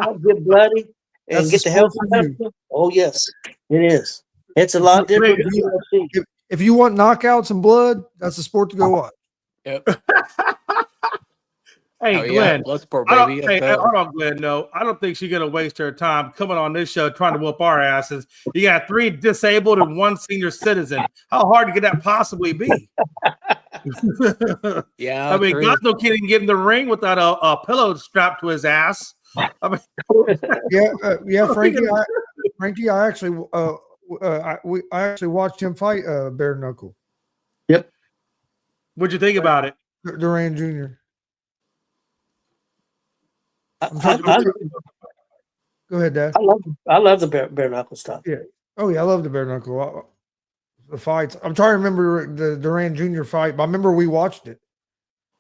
out, get bloody, and get the hell out of them. Oh yes, it is. It's a lot different.
If you want knockouts and blood, that's the sport to go watch.
Yep.
Hey,
Oh yeah,
Glenn.
blood sport,
I
baby.
don't.
Let's
Hey,
go.
hold on, Glenn. No, I don't think she's gonna waste her time coming on this show trying to whoop our asses. You got 3 disabled and 1 senior citizen. How hard could that possibly be?
Yeah,
I mean,
true.
Gonzo can't even get in the ring without a pillow strapped to his ass. I mean,
Yeah, Frankie. I actually, I actually watched him fight bare knuckle.
Yep.
what'd you think about it?
Duran Jr.
I
Go ahead, Dad.
I love the bare knuckle stuff.
Yeah. Oh yeah, I love the bare knuckle. The fights. I'm trying to remember the Duran Jr. fight, but I remember we watched it.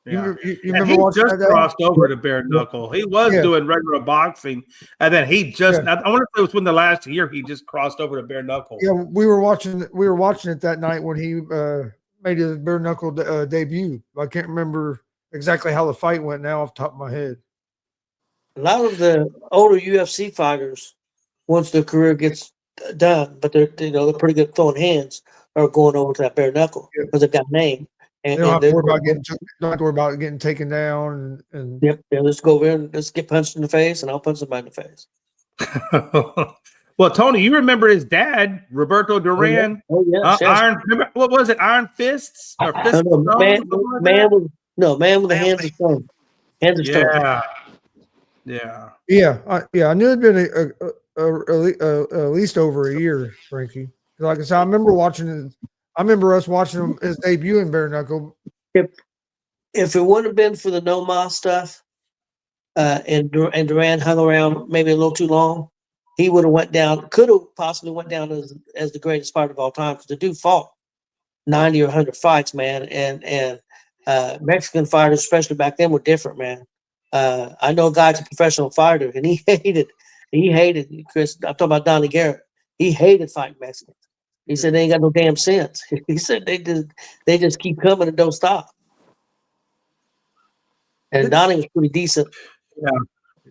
Yeah.
You
And
remember
he
watching
just
that? Dad?
crossed over to bare knuckle. He was
Yeah.
doing regular boxing, and then he just.
Yeah.
I wonder if it was when the last year he just crossed over to bare knuckle.
Yeah, we were watching it that night when he made his bare knuckle debut. I can't remember exactly how the fight went now off the top of my head.
A lot of the older UFC fighters, once their career gets done, but they're they're pretty good throwing hands, are going over to that bare knuckle
Yeah.
because they've got a name.
They
And,
don't have to
they're
worry about getting taken down and
yep. Yeah, let's go over and let's get punched in the face, and I'll punch somebody in the face.
Well, Tony, you remember his dad, Roberto Duran?
Oh yeah.
Iron. What was it? Iron Fists or Fists?
No, man with the hands of stone. Hands of stone.
Yeah.
I knew it'd been at least over a year, Frankie. Like I said, I remember watching it. I remember us watching him his debut in bare knuckle.
If it wouldn't have been for the no mas stuff, and Duran hung around maybe a little too long, he would have went down. Could have possibly went down as the greatest fighter of all time because the dude fought 90 or 100 fights, man. And Mexican fighters, especially back then, were different, man. I know a guy's a professional fighter, and he hated Chris. I'm talking about Donnie Garrett. He hated fighting Mexicans. He said they ain't got no damn sense. He said they just keep coming and don't stop. And Donnie was pretty decent.
Yeah.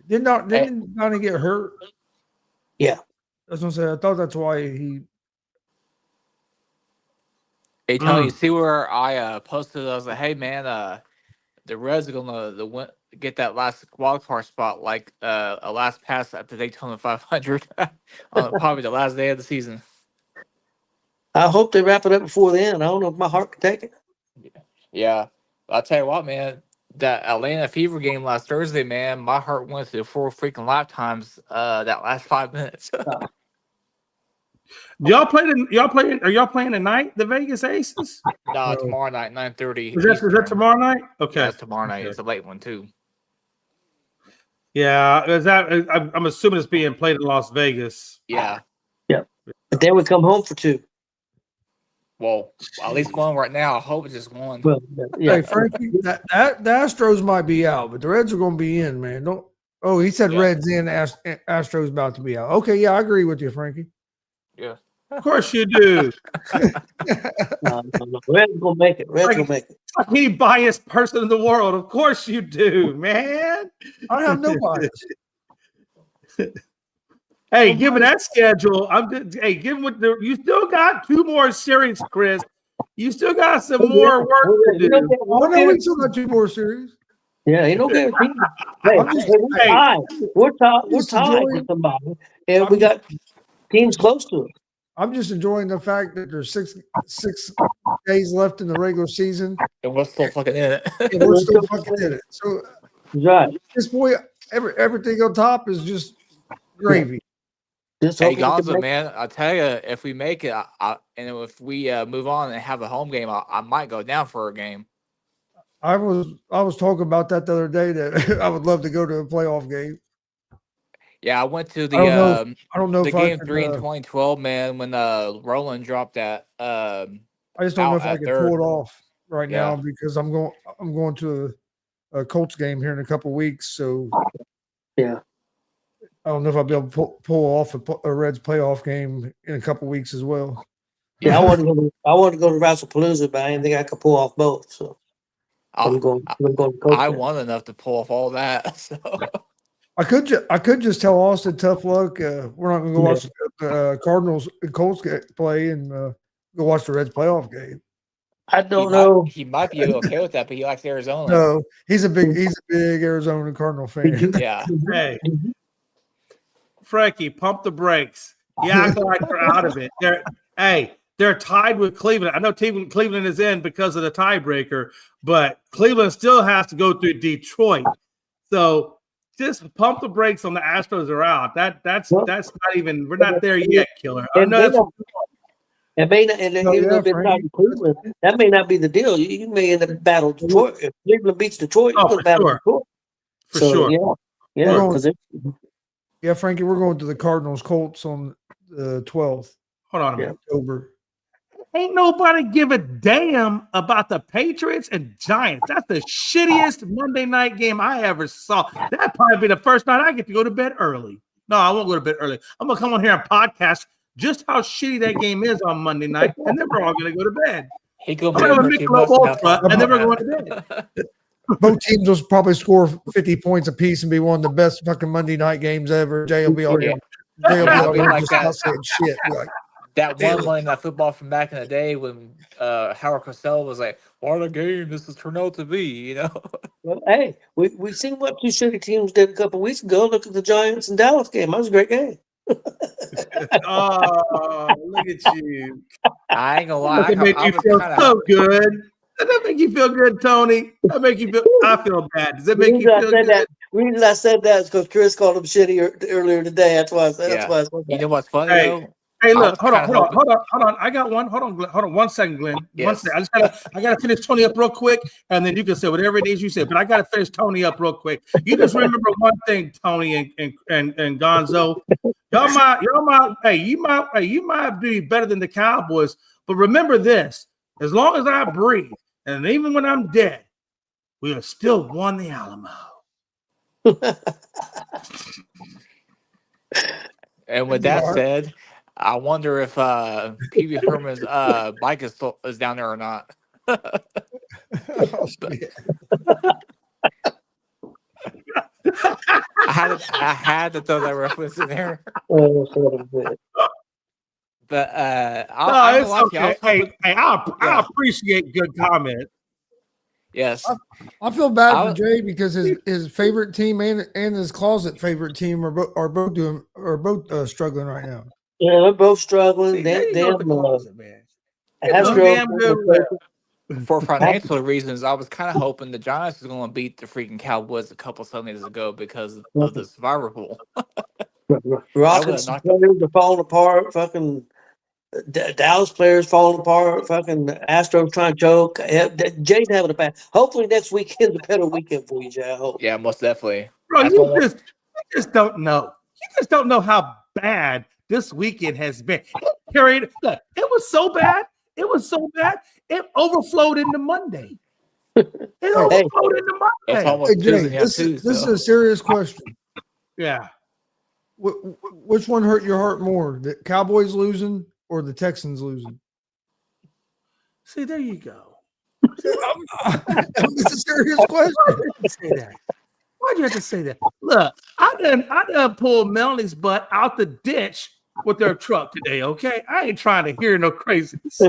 Didn't Donnie get hurt?
Yeah.
That's what I'm saying. I thought that's why he.
Hey, Tony, you see where I posted? I was like, "Hey, man, the Reds are gonna get that last wild card spot, like a last pass at the Daytona 500, on probably the last day of the season."
I hope they wrap it up before then. I don't know if my heart can take it.
Yeah, I'll tell you what, man. That Atlanta Fever game last Thursday, man, my heart went through 4 freaking lifetimes. That last 5 minutes.
Are y'all playing tonight, the Vegas Aces?
No, tomorrow night, 9:30.
Is that tomorrow night? Okay.
Yeah, it's tomorrow night.
Okay.
It's a late one too.
Yeah, I'm assuming it's being played in Las Vegas.
Yeah.
Yep. But then we come home for 2.
Well, at least one right now. I hope it's just one.
Well, yeah.
Hey, Frankie, the Astros might be out, but the Reds are going to be in, man. Don't. Oh, he said
Yeah.
Reds in. Astros about to be out. Okay, yeah, I agree with you, Frankie.
Yeah.
Of course you do.
No. Red's gonna make it. Red's gonna make it.
Like any biased person in the world. Of course you do, man.
I have no bias.
Hey, given that schedule, given you still got 2 more series, Chris. You still got some more work to do.
Oh, no, we still got 2 more series.
Yeah, ain't no guarantee. We're tied with somebody, and we got teams close to it.
I'm just enjoying the fact that there's six days left in the regular season,
And we're still fucking in it.
and we're still fucking in it. So,
Right.
this boy, everything on top is just gravy.
Just
Hey,
hoping we can
Gonzo,
make
man, I tell you, if we make it, and if we move on and have a home game, I might go down for a game.
I was talking about that the other day that I would love to go to a playoff game.
Yeah, I went to the
I don't know
the
if I
game
could,
3 in 2012, man, when Roland dropped that.
I just don't know if I can pull it off right now
Yeah.
because I'm going to a Colts game here in a couple weeks, so
Yeah.
I don't know if I'll be able to pull off a Reds playoff game in a couple weeks as well.
Yeah, I want to go to Razzlepalooza, but I didn't think I could pull off both. So I'm going to Coach.
I won enough to pull off all that. So
I could just tell Austin tough luck. We're not going to go watch the Cardinals and Colts play and go watch the Reds playoff game.
I don't know.
He might be okay with that, but he likes Arizona.
No, he's a big Arizona Cardinal fan.
Yeah.
Hey, Frankie, pump the brakes. You act like they're out of it. They're tied with Cleveland. I know Cleveland is in because of the tiebreaker, but Cleveland still has to go through Detroit. So just pump the brakes on the Astros are out. That's not even. We're not there yet, Killer. I know that's.
It may not, and even though they're tied to Cleveland, that may not be the deal. You may end up battle Detroit. If Cleveland beats Detroit, you're going to battle Detroit.
For sure.
Yeah,
Frankie, we're going to the Cardinals Colts on the 12th.
Hold on a minute.
October.
Ain't nobody give a damn about the Patriots and Giants. That's the shittiest Monday night game I ever saw. That'd probably be the first night I get to go to bed early. No, I won't go to bed early. I'm going to come on here and podcast just how shitty that game is on Monday night, and then we're all going to go to bed.
He go
and then we're going to bed.
Both teams will probably score 50 points apiece and be one of the best fucking Monday night games ever. Jay will be all
like
that. Shit. Like,
that one Monday Night Football from back in the day when Howard Cosell was like, "What a game this has turned out to be," you know.
Well, hey, we seen what two shitty teams did a couple weeks ago. Look at the Giants and Dallas game. That was a great game.
Oh, look at you!
I ain't gonna lie.
That make you feel so good. Does that make you feel good, Tony? That make you feel? I feel bad. Does that make you feel good?
The reason I said that is because Chris called him shitty earlier today. That's why I said.
Yeah.
That's why.
You know what's funny though?
Hey, look, hold on. I got one. Hold on 1 second, Glenn.
Yes.
1 second. I gotta finish Tony up real quick, and then you can say whatever it is you say. But I gotta finish Tony up real quick. You just remember one thing, Tony and Gonzo. You might be better than the Cowboys, but remember this: as long as I breathe, and even when I'm dead, we have still won the Alamo.
And with that said, I wonder if Pee Wee Herman's bike is down there or not. I had to throw that reference in there. But
it's okay. I appreciate good comment.
Yes,
I feel bad for Jay because his favorite team and his closet favorite team are both struggling right now.
Yeah, they're both struggling.
For financial reasons, I was kind of hoping the Giants was going to beat the freaking Cowboys a couple Sundays ago because of the Survivor Pool.
Rockets players are falling apart. Fucking Dallas players falling apart. Fucking Astros trying to choke. Jay's having a bad. Hopefully next weekend's a better weekend for you, Jay. I hope.
Yeah, most definitely.
Bro, you just don't know. You just don't know how bad this weekend has been. Period. Look, it was so bad. It overflowed into Monday. It overflowed into Monday.
It's almost
Jay, this is a serious question.
Yeah.
Which one hurt your heart more? The Cowboys losing or the Texans losing?
See, there you go.
It's a serious question.
Why'd you have to say that? Look, I done pulled Melanie's butt out the ditch with their truck today, okay? I ain't trying to hear no craziness.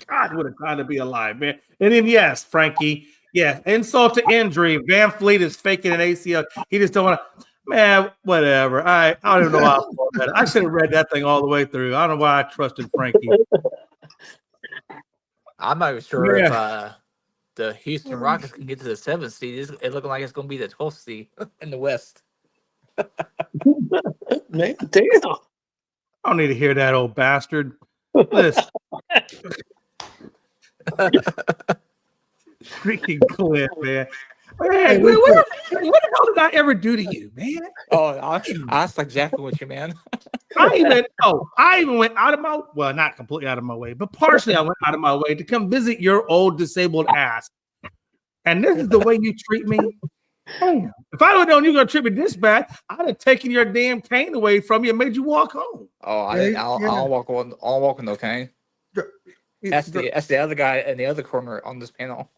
God, what a time to be alive, man. And then, yes, Frankie, yeah, insult to injury. Van Fleet is faking an ACL. He just don't want to. Man, whatever. I don't even know how I thought that. I should have read that thing all the way through. I don't know why I trusted Frankie.
I'm not even sure if the Houston Rockets can get to the 7th seed. It's looking like it's going to be the 12th seed in the West.
Man, damn.
I don't need to hear that, old bastard. Listen. Freaking Cliff, man. Hey, what the hell did I ever do to you, man?
Oh, that's exactly what you man.
I even went out of my not completely out of my way, but partially I went out of my way to come visit your old disabled ass. And this is the way you treat me. Damn. If I would have known you were gonna treat me this bad, I'd have taken your damn cane away from you and made you walk home.
Oh, I'll walk on. I'll walk on no cane. That's the other guy in the other corner on this panel.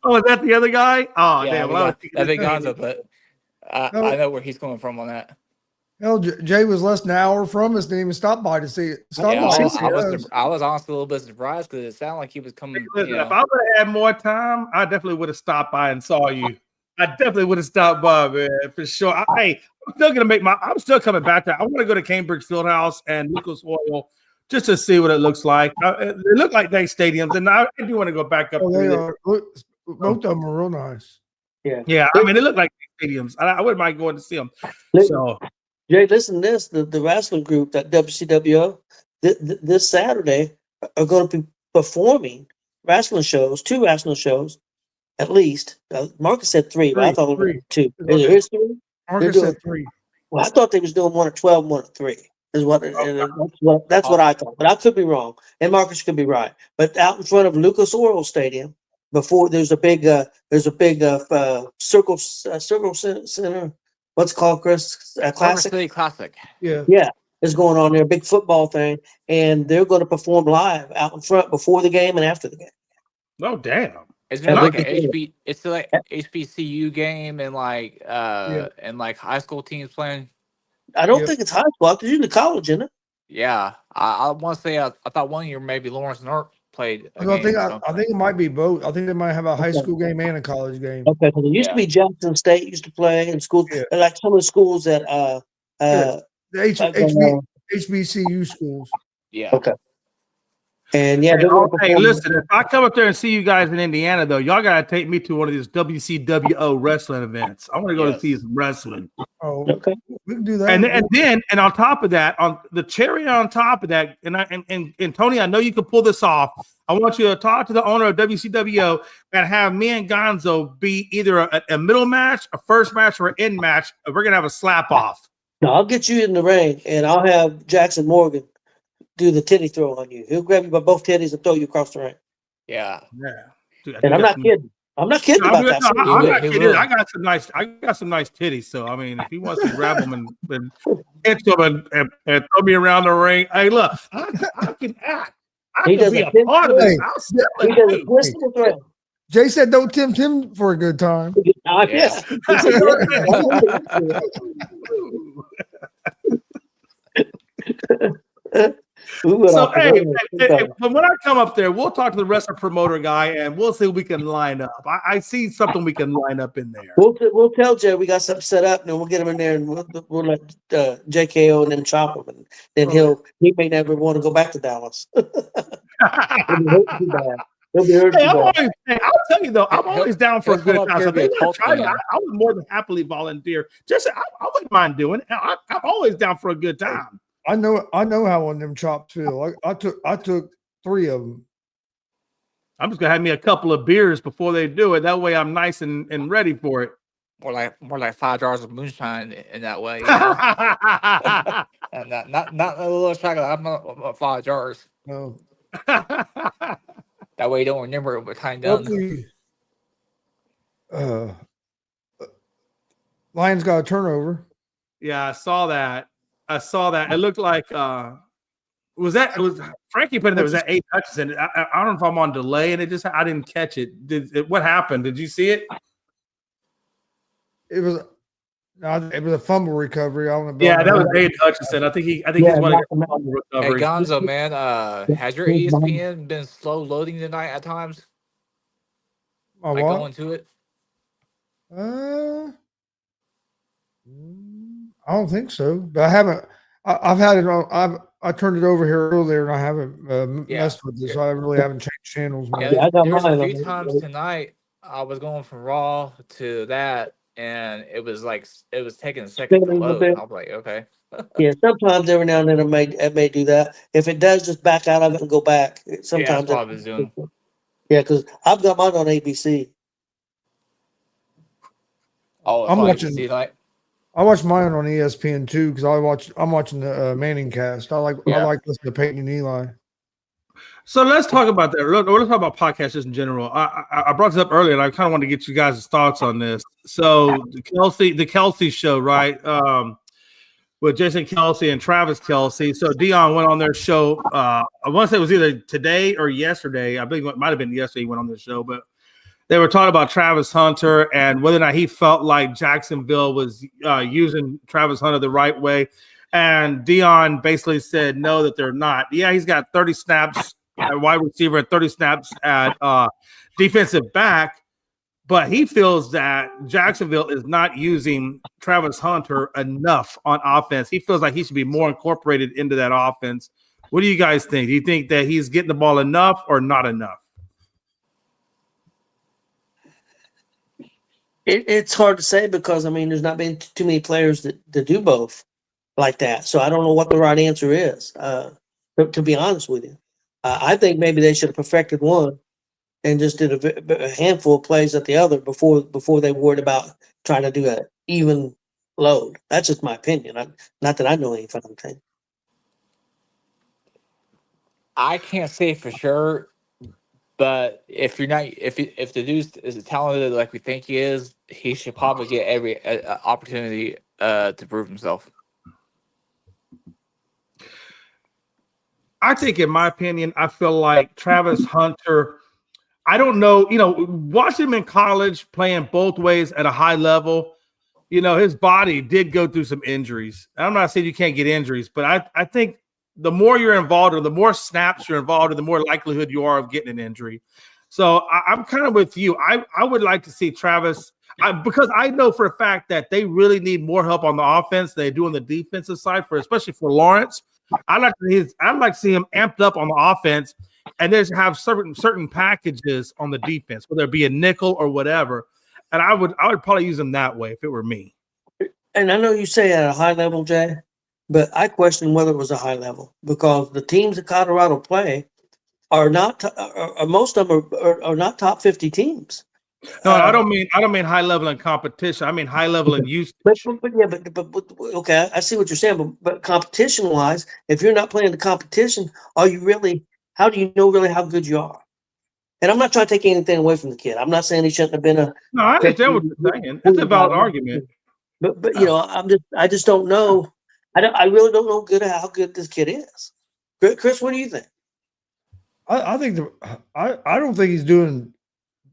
Oh, is that the other guy? Oh,
yeah,
damn.
That'd be Gonzo, but I know where he's coming from on that.
Hell, Jay was less than an hour from us. Didn't even stop by to see it. Stop
Yeah,
by to
see
see us.
I was honestly a little bit surprised because it sounded like he was coming.
Listen, if I would have had more time, I definitely would have stopped by and saw you. I definitely would have stopped by, man, for sure. I'm still gonna I'm still coming back to. I want to go to Cambridge Fieldhouse and Lucas Oil just to see what it looks like. They look like nice stadiums, and I do want to go back up.
Oh, they are. Look, both of them are real nice.
Yeah.
I mean, they look like stadiums. I wouldn't mind going to see them. So,
Jay, listen to this. The wrestling group, that WCWO, this Saturday are going to be performing wrestling shows, 2 wrestling shows at least. Marcus said 3, but I thought it was 2. Here's 3.
Marcus said 3.
Well, I thought they was doing 1 at 12, 1 at 3. Is what that's what I thought, but I could be wrong, and Marcus could be right. But out in front of Lucas Oil Stadium, before there's a big circle center. What's it called, Chris? Classic.
City Classic.
Yeah, is going on there, a big football thing, and they're going to perform live out in front before the game and after the game.
oh damn!
It's like it's like HBCU game and like and like high school teams playing.
I don't think it's high school. It's usually college, isn't it?
Yeah, I want to say I thought one year maybe Lawrence North played.
I think it might be both. I think they might have a high school game and a college game.
Okay, because it used to be Jackson State used to play in schools, like some of the schools that
the HBCU schools.
Yeah.
Okay. And
hey, listen, if I come up there and see you guys in Indiana, though, y'all gotta take me to one of these WCWO wrestling events. I want to go to see some wrestling.
Oh,
okay,
we can do that.
And on top of that, on the cherry on top of that, and Tony, I know you can pull this off. I want you to talk to the owner of WCWO and have me and Gonzo be either a middle match, a first match, or an end match. We're gonna have a slap off.
No, I'll get you in the ring, and I'll have Jackson Morgan do the titty throw on you. He'll grab you by both titties and throw you across the ring.
Yeah.
Dude,
and I'm not kidding. I'm not kidding about that.
I'm not kidding. I got some nice titties. So I mean, if he wants to grab them and hit them and throw me around the ring, hey, look, I can act. I can be a part of this.
He does a twist of the throw.
Jay said, "Don't tempt him for a good time."
Yeah.
So hey, when I come up there, we'll talk to the wrestler promoter guy and we'll see if we can line up. I see something we can line up in there.
We'll tell Jay we got something set up, and then we'll get him in there, and we'll let JKO and then chop him, and then he may never want to go back to Dallas. He'll be hurt
I'll tell you though, I'm always down for a good time. So I would more than happily volunteer. I wouldn't mind doing it. I'm always down for a good time.
I know how one of them chops feel. I took 3 of them.
I'm just gonna have me a couple of beers before they do it. That way, I'm nice and ready for it.
More like 5 jars of moonshine in that way. You know? And not a little chocolate. I'm not 5 jars.
No.
That way you don't remember it by the time done.
Lions got a turnover.
Yeah, I saw that. It looked like it was Frankie put in there. Was that 8 touches? And I don't know if I'm on delay, and I didn't catch it. What happened? Did you see it?
It was a fumble recovery. I don't know.
Yeah, that was 8 touches. And I think he's one of the fumble recovery.
Hey Gonzo, man, has your ESPN been slow loading tonight at times? Going to it?
I don't think so, but I haven't. I've had it on. I turned it over here earlier, and I haven't messed with this. So I really haven't changed channels.
Yeah, there was a few times tonight. I was going from Raw to that, and it was taking a second to load. I was like, okay.
Yeah, sometimes every now and then it may do that. If it does, just back out of it and go back. Sometimes
that's what I was doing.
Yeah, because I've got mine on ABC.
Oh,
I'm watching.
ABC night.
I watch mine on ESPN too because I'm watching the Manning cast. I like listening to Peyton and Eli.
So let's talk about that. Let's talk about podcasts just in general. I brought this up earlier, and I kind of want to get you guys' thoughts on this. So the Kelsey show, right? With Jason Kelsey and Travis Kelsey. So Dion went on their show. I want to say it was either today or yesterday. I believe it might have been yesterday. He went on their show, but they were talking about Travis Hunter and whether or not he felt like Jacksonville was using Travis Hunter the right way. And Dion basically said no, that they're not. Yeah, he's got 30 snaps at wide receiver and 30 snaps at defensive back, but he feels that Jacksonville is not using Travis Hunter enough on offense. He feels like he should be more incorporated into that offense. What do you guys think? Do you think that he's getting the ball enough or not enough?
It's hard to say because, I mean, there's not been too many players that do both like that. So I don't know what the right answer is, to be honest with you. I think maybe they should have perfected one and just did a handful of plays at the other before they worried about trying to do an even load. That's just my opinion. Not that I know anything.
I can't say for sure, but if the dude is talented like we think he is, he should probably get every opportunity to prove himself.
I think, in my opinion, I feel like Travis Hunter, I don't know, watching him in college playing both ways at a high level, his body did go through some injuries. I'm not saying you can't get injuries, but I think the more you're involved or the more snaps you're involved in, the more likelihood you are of getting an injury. So I'm kind of with you. I would like to see Travis, because I know for a fact that they really need more help on the offense than they do on the defensive side, especially for Lawrence. I'd like to see him amped up on the offense and then have certain packages on the defense, whether it be a nickel or whatever. And I would probably use him that way if it were me.
And I know you say at a high level, Jay, but I question whether it was a high level because the teams that Colorado play are not, most of them are not top 50 teams.
No, I don't mean high level in competition. I mean high level in usage.
But okay, I see what you're saying. But competition wise, if you're not playing the competition, how do you know really how good you are? And I'm not trying to take anything away from the kid. I'm not saying he shouldn't have been a.
No, I understand what you're saying. It's a valid argument.
But I just don't know. I really don't know how good this kid is. Chris, what do you think?
I think I don't think he's doing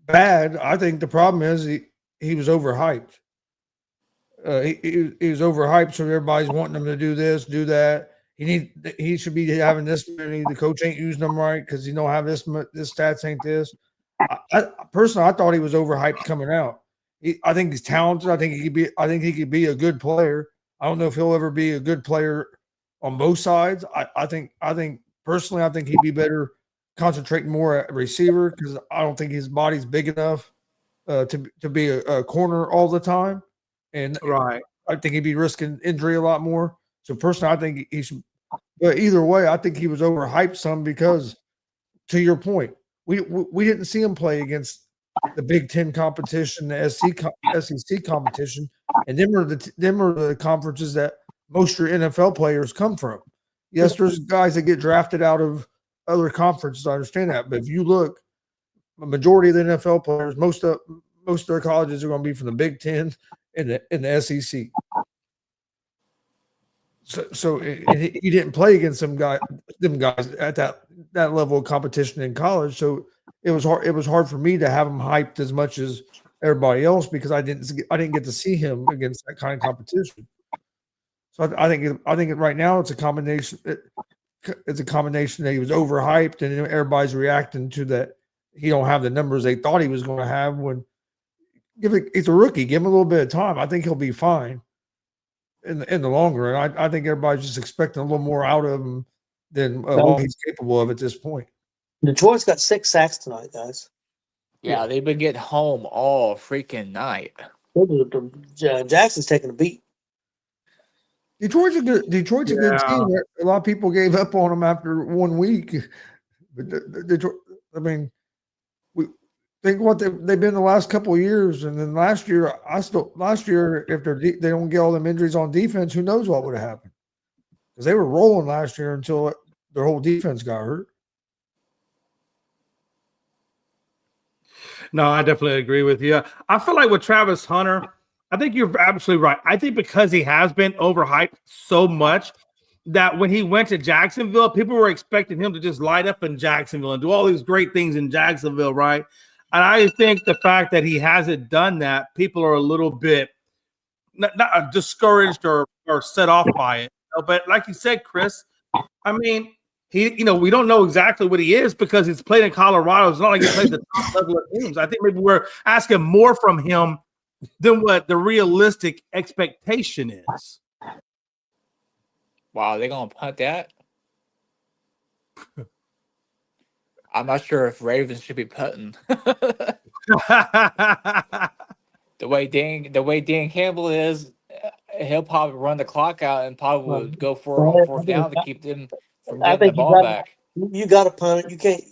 bad. I think the problem is he was overhyped. He was overhyped, so everybody's wanting him to do this, do that. He should be having this many. The coach ain't using them right because he don't have this stats ain't this. Personally, I thought he was overhyped coming out. I think he's talented. I think he could be a good player. I don't know if he'll ever be a good player on both sides. I think personally, I think he'd be better concentrating more at receiver because I don't think his body's big enough to be a corner all the time. And
right,
I think he'd be risking injury a lot more. So personally, I think he should. But either way, I think he was overhyped some because, to your point, we didn't see him play against the Big Ten competition, the SEC competition, and them are the conferences that most of your NFL players come from. Yes, there's guys that get drafted out of other conferences. I understand that, but if you look, a majority of the NFL players, most of their colleges are going to be from the Big Ten and the SEC. So he didn't play against them guys at that level of competition in college. So it was hard for me to have him hyped as much as everybody else because I didn't get to see him against that kind of competition. So I think right now it's a combination. It's a combination that he was overhyped and everybody's reacting to that. He don't have the numbers they thought he was going to have. He's a rookie. Give him a little bit of time. I think he'll be fine in the long run. I think everybody's just expecting a little more out of him than what he's capable of at this point.
Detroit's got 6 sacks tonight, guys.
Yeah, they've been getting home all freaking night.
Jackson's taking a beat.
Detroit's a good team. A lot of people gave up on them after 1 week. But Detroit, I mean, think what they've been the last couple of years, and then last year, if they don't get all them injuries on defense, who knows what would have happened? Because they were rolling last year until their whole defense got hurt.
No, I definitely agree with you. I feel like with Travis Hunter, I think you're absolutely right. I think because he has been overhyped so much that when he went to Jacksonville, people were expecting him to just light up in Jacksonville and do all these great things in Jacksonville, right? And I think the fact that he hasn't done that, people are a little bit not discouraged or set off by it. But like you said, Chris, I mean, we don't know exactly what he is because he's played in Colorado. It's not like he played the top level of teams. I think maybe we're asking more from him than what the realistic expectation is.
Wow, they're gonna punt that? I'm not sure if Ravens should be punting. The way Dan Campbell is, he'll probably run the clock out and probably would go for it on fourth down to keep them from
I
getting the
think
ball back.
you got to punt it.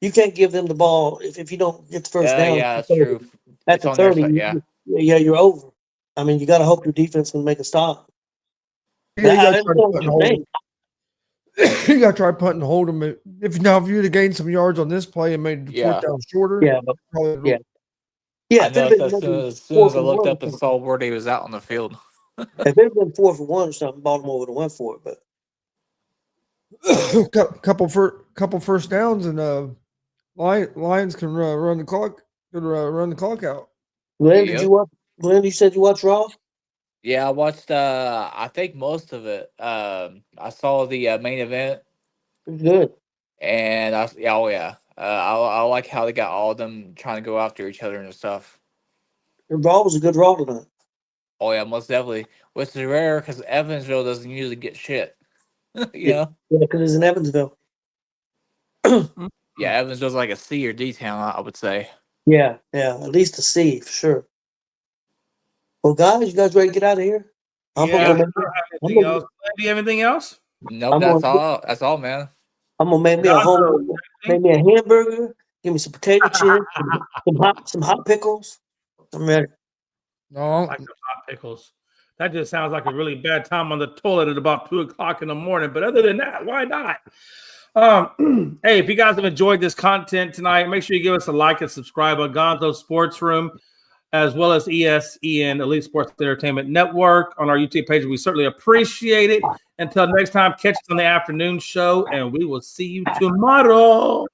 You can't give them the ball if you don't get the first down.
Yeah, that's true.
At
It's
the
on their
30,
side, yeah.
you're over. I mean, you got to hope your defense can make a stop.
Yeah, you
I
got to try to punt and hold him. You got to try punt and hold him. If you'd have gained some yards on this play and made the fourth down shorter,
but
probably
I noticed as soon as I looked up and saw where he was out on the field.
If it had been 4 for 1 or something, Baltimore would have went for it. But
couple first downs and Lions can run the clock. Run the clock out.
Glenn, did you watch? Glenn, you said you watched Raw?
Yeah, I watched. I think most of it. I saw the main event.
Good.
And I like how they got all of them trying to go after each other and stuff.
The Raw was a good Raw tonight.
Oh yeah, most definitely. Which is rare because Evansville doesn't usually get shit.
Yeah, because it's in Evansville.
Yeah, Evansville's like a C or D town, I would say.
Yeah, at least a C for sure. Well, guys, you guys ready to get out of here?
Do you have anything else?
Nope, that's all, man.
I'm gonna make me a hamburger. Give me some potato chips, some hot pickles. I'm ready.
No,
I like the hot pickles. That just sounds like a really bad time on the toilet at about 2:00 in the morning. But other than that, why not? Hey, if you guys have enjoyed this content tonight, make sure you give us a like and subscribe on Gonzo's Sports Room, as well as ESEN, Elite Sports Entertainment Network, on our YouTube page. We certainly appreciate it. Until next time, catch us on the afternoon show, and we will see you tomorrow.